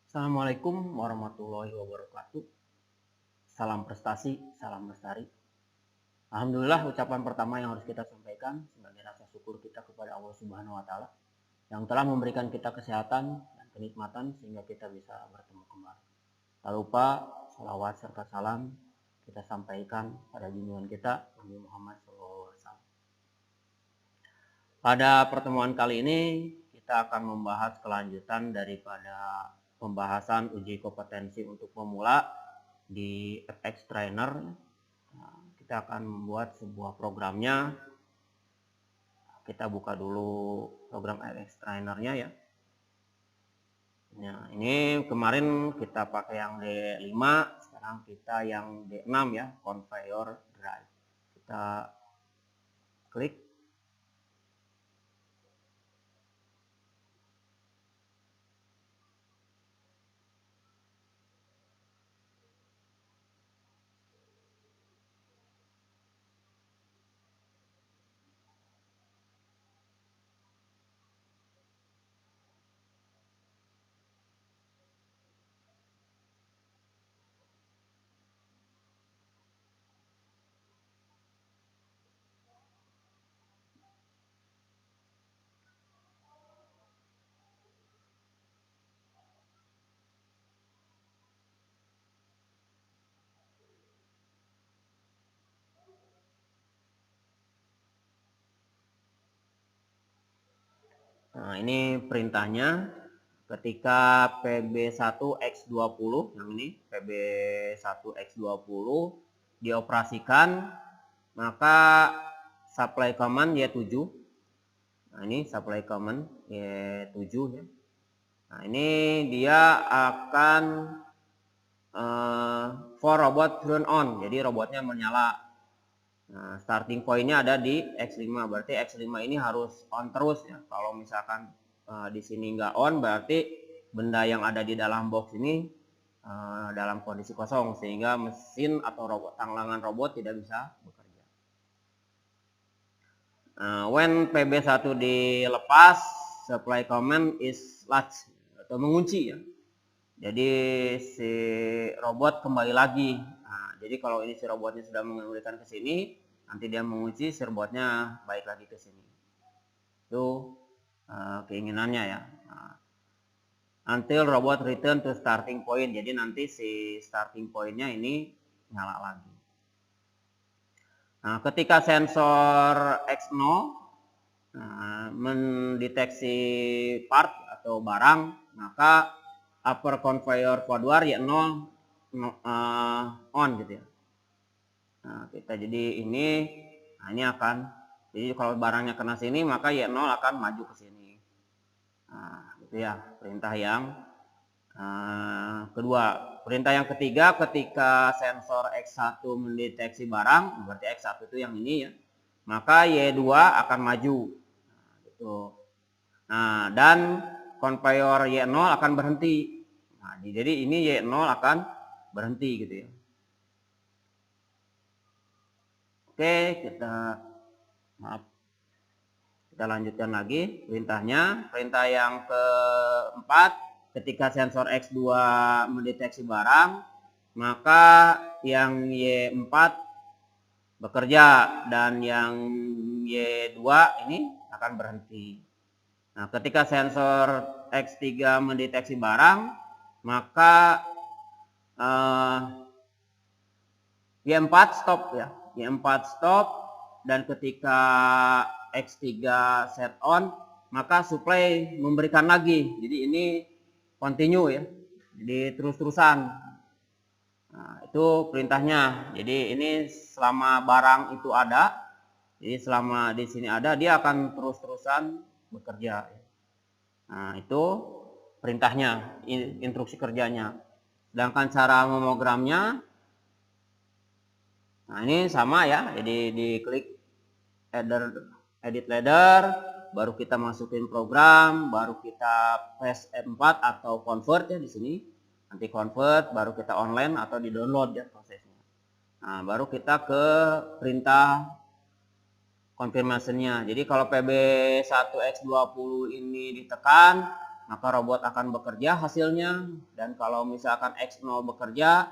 Assalamualaikum warahmatullahi wabarakatuh. Salam prestasi, salam lestari. Alhamdulillah, ucapan pertama yang harus kita sampaikan sebagai rasa syukur kita kepada Allah Subhanahu wa taala yang telah memberikan kita kesehatan dan kenikmatan sehingga kita bisa bertemu kembali. Tak lupa salawat serta salam kita sampaikan pada junjungan kita Nabi Muhammad SAW. Pada pertemuan kali ini kita akan membahas kelanjutan daripada pembahasan uji kompetensi untuk pemula di FX Trainer. Kita akan membuat sebuah programnya. Kita buka dulu program FX Trainernya ya. Nah, ini kemarin kita pakai yang D5, sekarang kita yang D6 ya, Conveyor Drive. Kita klik. Nah, ini perintahnya ketika PB1X20 yang ini PB1X20 dioperasikan, maka supply command Y7. Nah, ini supply command Y7 ya. Nah, ini dia akan for robot turn on, jadi robotnya menyala. Nah, starting point-nya ada di X5, berarti X5 ini harus on terus ya. Kalau misalkan di sini nggak on, berarti benda yang ada di dalam box ini dalam kondisi kosong, sehingga mesin atau tanglangan robot tidak bisa bekerja. When PB1 dilepas, supply command is latch atau mengunci ya. Jadi si robot kembali lagi. Nah, jadi kalau ini si robotnya sudah mengalirkan ke sini, nanti dia mengunci, si robotnya balik lagi ke sini. Itu keinginannya ya. Nah, until robot return to starting point. Jadi nanti si starting point-nya ini nyala lagi. Nah, ketika sensor X0 mendeteksi part atau barang, maka upper conveyor keluar Y0 on gitu ya. Nah, kita jadi ini akan, jadi kalau barangnya kena sini maka Y0 akan maju ke sini. Nah, itu ya perintah yang kedua. Perintah yang ketiga, ketika sensor X1 mendeteksi barang, berarti X1 itu yang ini ya, maka Y2 akan maju. Nah, gitu. Nah, dan conveyor Y0 akan berhenti. Nah, jadi ini Y0 akan berhenti gitu ya. Oke, kita lanjutkan lagi perintahnya. Perintah yang keempat, ketika sensor X2 mendeteksi barang, maka yang Y4 bekerja dan yang Y2 ini akan berhenti. Nah, ketika sensor X3 mendeteksi barang, maka Y4 stop ya. Y4 stop, dan ketika X3 set on, maka supply memberikan lagi. Jadi ini continue ya. Jadi terus-terusan. Nah, itu perintahnya. Jadi ini selama barang itu ada, jadi selama di sini ada, dia akan terus-terusan bekerja. Nah, itu perintahnya, instruksi kerjanya. Sedangkan cara memogramnya, nah ini sama ya. Jadi diklik edit ladder, baru kita masukin program, baru kita press F4 atau convert ya di sini. Nanti convert, baru kita online atau di download ya prosesnya. Nah, baru kita ke perintah confirmation-nya. Jadi kalau PB1X20 ini ditekan, maka robot akan bekerja hasilnya. Dan kalau misalkan X0 bekerja,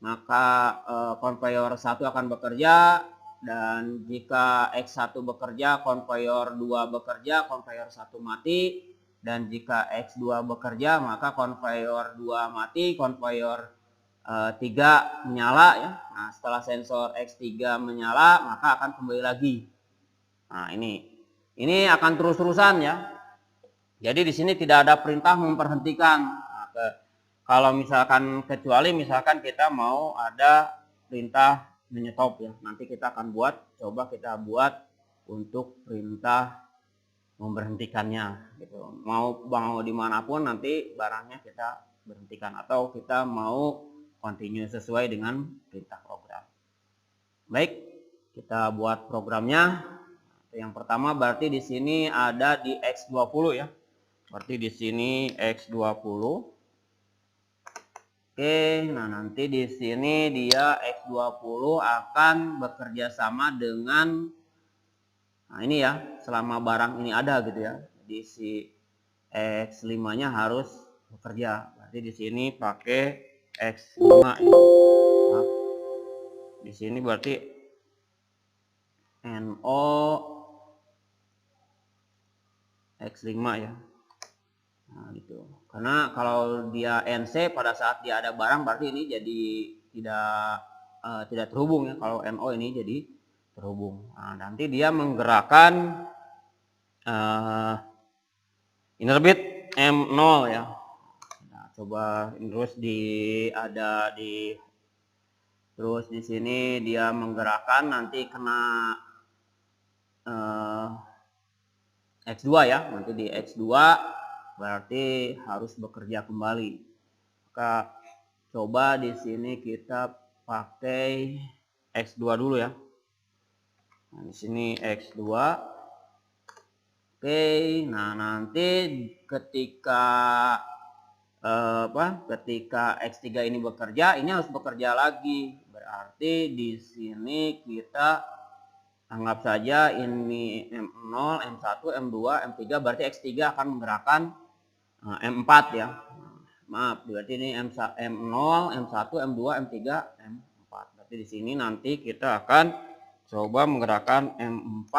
maka konveyor 1 akan bekerja. Dan jika X1 bekerja, konveyor 2 bekerja, konveyor 1 mati. Dan jika X2 bekerja, maka konveyor 2 mati, konveyor 3 menyala ya. Nah, setelah sensor X3 menyala, maka akan kembali lagi. Nah, ini akan terus-terusan ya. Jadi di sini tidak ada perintah memberhentikan. Nah, kalau misalkan kecuali misalkan kita mau ada perintah menyetop ya. Nanti kita akan coba kita buat untuk perintah memberhentikannya gitu. Mau dimanapun nanti barangnya kita berhentikan atau kita mau continue sesuai dengan perintah program. Baik, kita buat programnya. Yang pertama berarti di sini ada di X20 ya. Berarti di sini X20. Oke, nah nanti di sini dia X20 akan bekerja sama dengan, nah ini ya, selama barang ini ada gitu ya. Jadi si X5-nya harus bekerja. Berarti di sini pakai X5 ya. Nah, di sini berarti NO X5 ya. Nah, gitu. Karena kalau dia NC pada saat dia ada barang berarti ini jadi tidak terhubung ya. Kalau NO ini jadi terhubung. Nah, nanti dia menggerakkan inner bit M0 ya. Nah, coba terus terus di sini dia menggerakkan nanti kena X2 ya. Nanti di X2 berarti harus bekerja kembali. Maka coba di sini kita pakai X2 dulu ya. Nah, di sini X2. Oke, nah nanti ketika ketika X3 ini bekerja, ini harus bekerja lagi. Berarti di sini kita anggap saja ini M0, M1, M2, M3, berarti X3 akan menggerakkan M4 ya. Maaf, berarti ini M0, M1, M2, M3, M4. Berarti di sini nanti kita akan coba menggerakkan M4.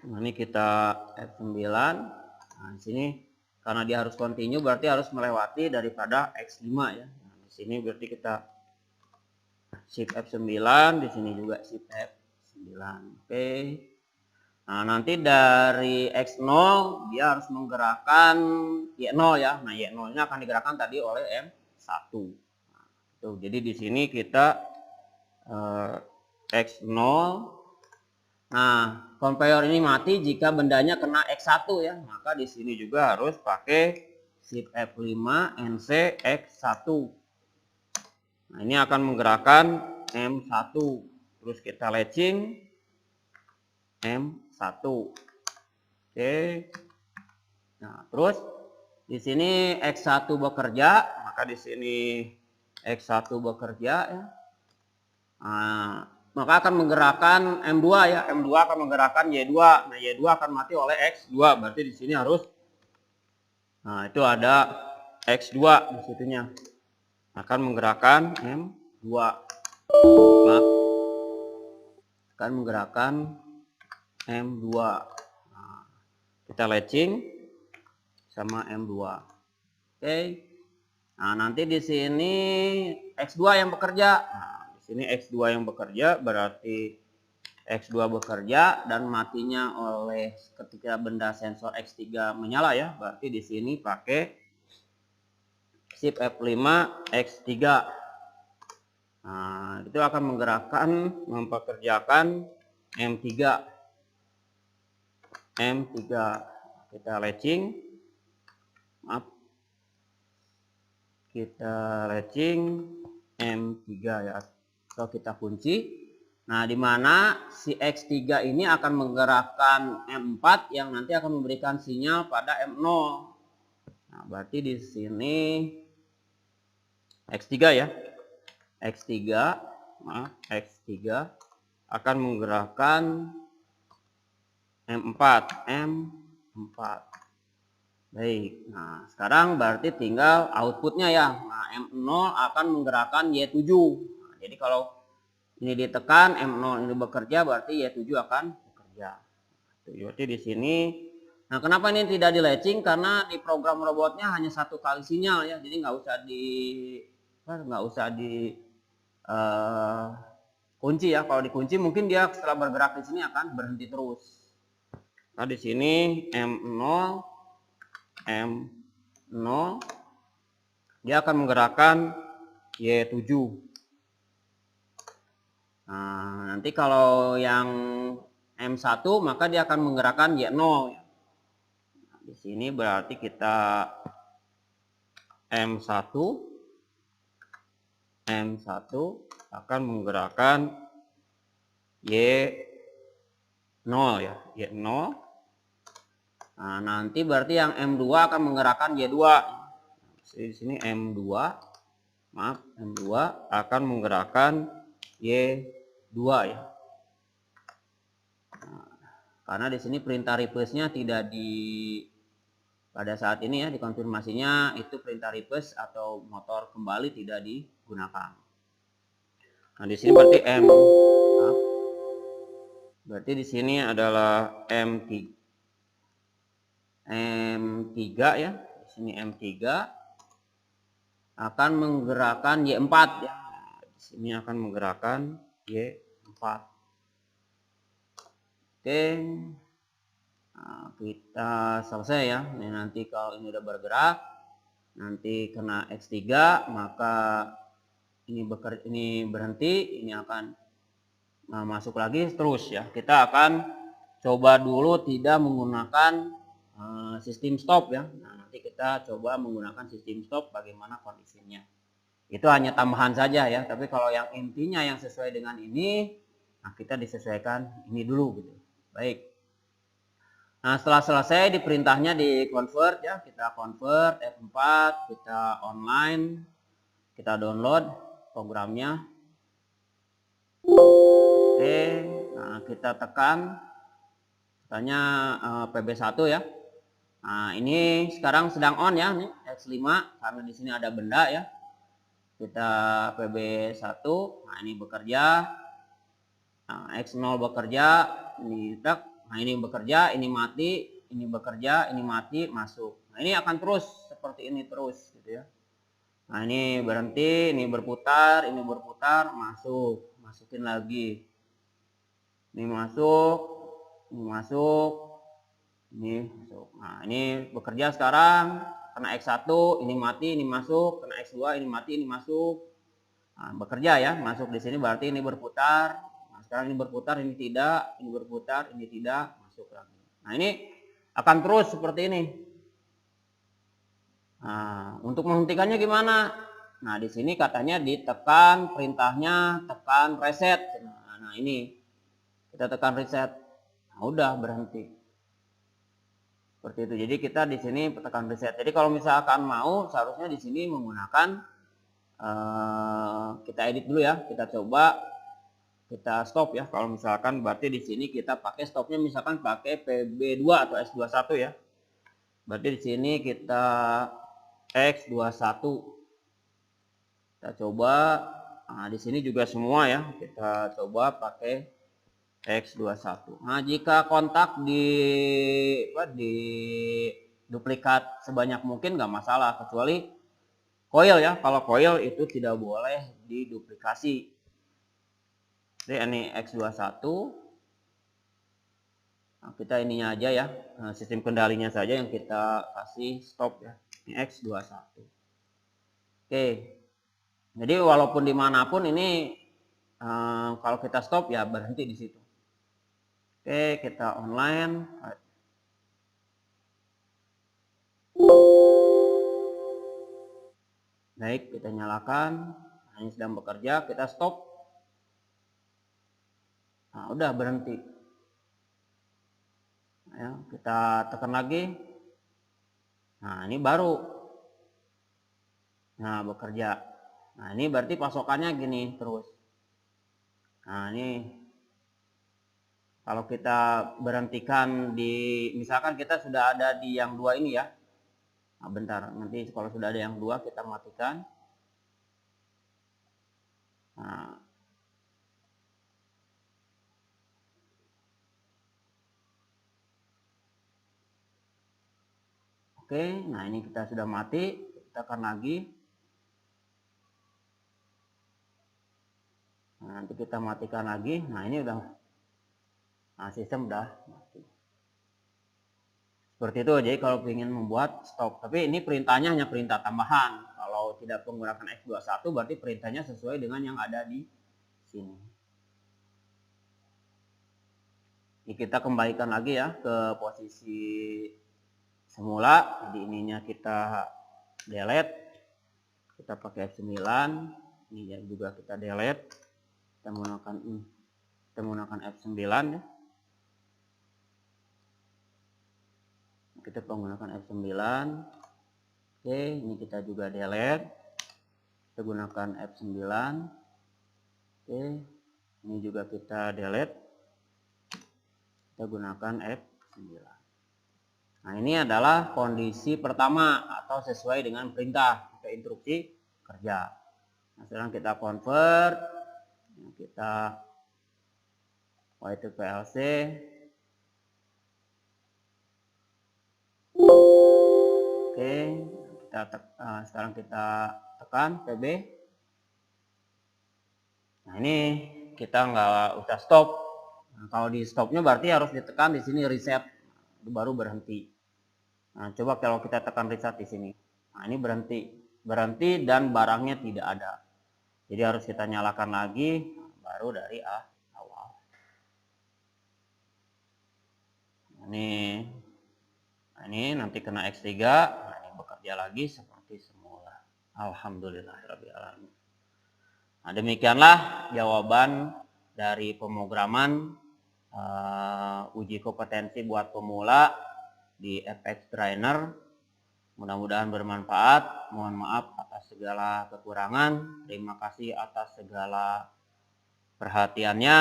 Nah, ini kita F9. Nah, di sini karena dia harus continue berarti harus melewati daripada X5 ya. Nah, di sini berarti kita shift F9, di sini juga shift F9. Oke. Nah, nanti dari X0 dia harus menggerakkan Y0 ya. Nah, Y0-nya akan digerakkan tadi oleh M1. Nah, tuh, jadi di sini kita X0. Nah, konveyor ini mati jika bendanya kena X1 ya. Maka di sini juga harus pakai shift F5 NC X1. Nah, ini akan menggerakkan M1. Terus kita latching M1. Oke. Nah, terus di sini X1 bekerja, maka di sini X1 bekerja ya. Nah, maka akan menggerakkan M2 ya. M2 akan menggerakkan Y2. Nah, Y2 akan mati oleh X2. Berarti di sini harus, nah itu ada X2 di situnya. Akan menggerakkan M2. Nah, akan menggerakkan M2. Nah, kita latching sama M2. Oke. Nah, nanti di sini X2 yang bekerja. Nah, di sini X2 yang bekerja berarti X2 bekerja dan matinya oleh ketika benda sensor X3 menyala ya. Berarti di sini pakai shift F5 X3. Nah, itu akan mempekerjakan M3. Kita latching. Maaf. Kita latching M3 ya. Atau kita kunci. Nah, di mana si X3 ini akan menggerakkan M4 yang nanti akan memberikan sinyal pada M0. Nah, berarti di sini X3 ya. X3 akan menggerakkan M4. Baik, nah sekarang berarti tinggal outputnya ya. Nah, M0 akan menggerakkan Y7. Nah, jadi kalau ini ditekan, M0 ini bekerja, berarti Y7 akan bekerja. Berarti di sini. Nah, kenapa ini tidak di latching? Karena di program robotnya hanya satu kali sinyal ya, jadi nggak usah di kunci ya. Kalau dikunci mungkin dia setelah bergerak di sini akan berhenti terus. Nah, di sini M0 dia akan menggerakkan Y7. Nah, nanti kalau yang M1 maka dia akan menggerakkan Y0. Nah, di sini berarti kita M1 akan menggerakkan Y0 ya, Y0. Nah, nanti berarti yang M2 akan menggerakkan Y2. Di sini M2 akan menggerakkan Y2 ya. Nah, karena di sini perintah reverse-nya tidak pada saat ini ya, dikonfirmasinya itu perintah reverse atau motor kembali tidak digunakan. Nah, di sini berarti di sini adalah M3 ya. Di sini M3 akan menggerakkan Y4 ya. Di sini akan menggerakkan Y4. Oke. Nah, kita selesai ya. Ini nanti kalau ini udah bergerak, nanti kena X3, maka ini berhenti, ini akan masuk lagi terus ya. Kita akan coba dulu tidak menggunakan sistem stop ya. Nah, nanti kita coba menggunakan sistem stop bagaimana kondisinya. Itu hanya tambahan saja ya, tapi kalau yang intinya yang sesuai dengan ini, nah kita disesuaikan ini dulu gitu. Baik. Nah, setelah selesai di perintahnya di convert ya, kita convert F4, kita online, kita download programnya. Oke, nah kita tekan katanya PB1 ya. Nah, ini sekarang sedang on ya, nih X5 karena di sini ada benda ya. Kita PB1, nah ini bekerja. Nah, X0 bekerja, ini tak. Nah, ini bekerja, ini mati, ini bekerja, ini mati, masuk. Nah, ini akan terus seperti ini terus gitu ya. Nah, ini berhenti, ini berputar, masuk. Masukin lagi. Ini masuk, ini masuk, ini masuk. Nah, ini bekerja sekarang, kena X1, ini mati, ini masuk, kena X2, ini mati, ini masuk. Nah, bekerja ya, masuk di sini berarti ini berputar. Nah, sekarang ini berputar, ini tidak, ini berputar, ini tidak, masuk lagi. Nah, ini akan terus seperti ini. Nah, untuk menghentikannya gimana? Nah, di sini katanya ditekan perintahnya, tekan reset. Nah, ini kita tekan reset. Nah, udah berhenti. Seperti itu. Jadi kita di sini tekan reset. Jadi kalau misalkan mau, seharusnya di sini menggunakan kita edit dulu ya. Kita coba kita stop ya. Kalau misalkan berarti di sini kita pakai stopnya misalkan pakai PB2 atau X21 ya. Berarti di sini kita X21. Kita coba. Nah, di sini juga semua ya. Kita coba pakai X21. Nah, jika kontak di duplikat sebanyak mungkin nggak masalah, kecuali coil ya. Kalau coil itu tidak boleh diduplikasi. Jadi ini X21. Nah, kita ininya aja ya, sistem kendalinya saja yang kita kasih stop ya. Ini X21. Oke. Jadi walaupun dimanapun ini kalau kita stop ya berhenti di situ. Oke, kita online. Baik, kita nyalakan. Nah, ini sedang bekerja, kita stop. Nah, udah berhenti. Nah, ya, kita tekan lagi. Nah, ini baru. Nah, bekerja. Nah, ini berarti pasokannya gini terus. Nah, ini kalau kita berhentikan di, misalkan kita sudah ada di yang 2 ini ya. Nah, bentar, nanti kalau sudah ada yang 2 kita matikan. Nah, oke, nah ini kita sudah mati, kita tekan lagi. Nah, nanti kita matikan lagi. Nah, ini udah, nah sistem udah mati. Seperti itu. Jadi kalau ingin membuat stop, tapi ini perintahnya hanya perintah tambahan. Kalau tidak menggunakan X21 berarti perintahnya sesuai dengan yang ada di sini. Ini kita kembalikan lagi ya ke posisi semula. Jadi ininya kita delete, kita pakai F9, ini juga kita delete, kita menggunakan F9 ya. Kita menggunakan F9. Oke, ini kita juga delete, kita gunakan F9. Oke, ini juga kita delete, kita gunakan F9. Nah, ini adalah kondisi pertama atau sesuai dengan perintah atau instruksi kerja. Nah, sekarang kita convert, kita Y2PLC. Oke, sekarang kita tekan PB. Nah, ini kita nggak usah stop. Nah, kalau di stopnya berarti harus ditekan di sini reset, baru berhenti. Nah, coba kalau kita tekan reset di sini. Nah, ini berhenti dan barangnya tidak ada. Jadi harus kita nyalakan lagi, baru dari awal. Nah, ini nanti kena X3, nah ini bekerja lagi seperti semula. Alhamdulillahirrahmanirrahim. Nah, demikianlah jawaban dari pemrograman uji kompetensi buat pemula di FX Trainer. Mudah-mudahan bermanfaat. Mohon maaf atas segala kekurangan. Terima kasih atas segala perhatiannya.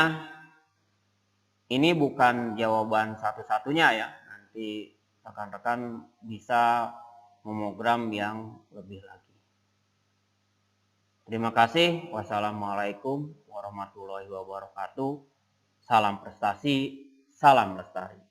Ini bukan jawaban satu-satunya ya. Nanti rekan-rekan bisa memogram yang lebih lagi. Terima kasih. Wassalamualaikum warahmatullahi wabarakatuh. Salam prestasi, salam lestari.